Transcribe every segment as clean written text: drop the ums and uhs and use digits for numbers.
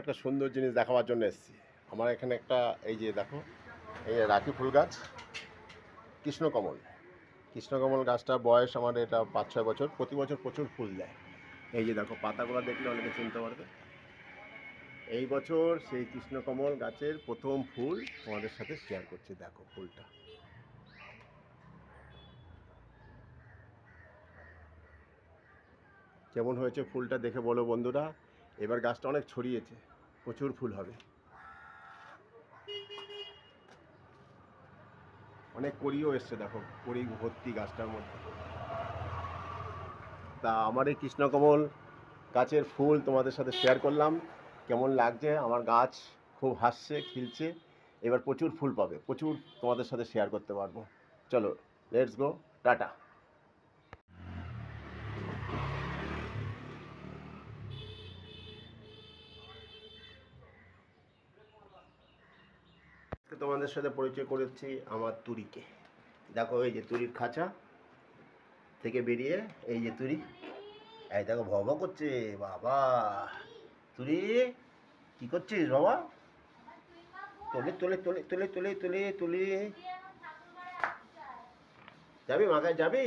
একটা সুন্দর জিনিস দেখাবার জন্য এসেছি। আমার এখানে একটা এই যে দেখো, এই যে রাখি ফুল গাছ, কৃষ্ণকমল। কৃষ্ণকমল গাছটার বয়স আমার এটা 5-6 বছর, প্রতি বছর প্রচুর ফুল দেয়। এই যে দেখো, পাতাগুলো দেখলে অনেকে চিনতে পারবে। এই বছর সেই কৃষ্ণকমল গাছের প্রথম ফুল তোমাদের সাথে শেয়ার করছি। দেখো ফুলটা কেমন হয়েছে, ফুলটা দেখে বলো বন্ধুরা। এবার গাছটা অনেক ছড়িয়েছে, প্রচুর ফুল হবে, অনেক কড়িও এসছে। দেখো কড়ি ভর্তি গাছটার মধ্যে। তা আমার এই কৃষ্ণকমল গাছের ফুল তোমাদের সাথে শেয়ার করলাম। কেমন লাগছে? আমার গাছ খুব হাসছে, খিলছে। এবার প্রচুর ফুল পাবে, প্রচুর তোমাদের সাথে শেয়ার করতে পারবো। চলো, লেটস গো, টাটা। তোমাদের সাথে পরিচয় করেছি আমার তুরিকে। দেখো এই যে তুরির খাঁচা থেকে বেরিয়ে এই যে তুরি, এই দেখো ভব করছে। বাবা তুরি, কি করছিস বাবা? তোলে তোলে তোলে তোলে তোলে তোলে তোলে। যাবি মাথায় যাবি?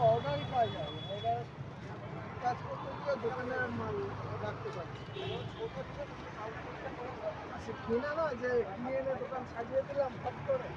অর্ডারই পাওয়া যায়, অর্ডার কাজ করতে গিয়ে দোকানের মাল রাখতে পারছি। কিনা নয় যে কিনে এনে দোকান সাজিয়ে দিলাম ফট করে।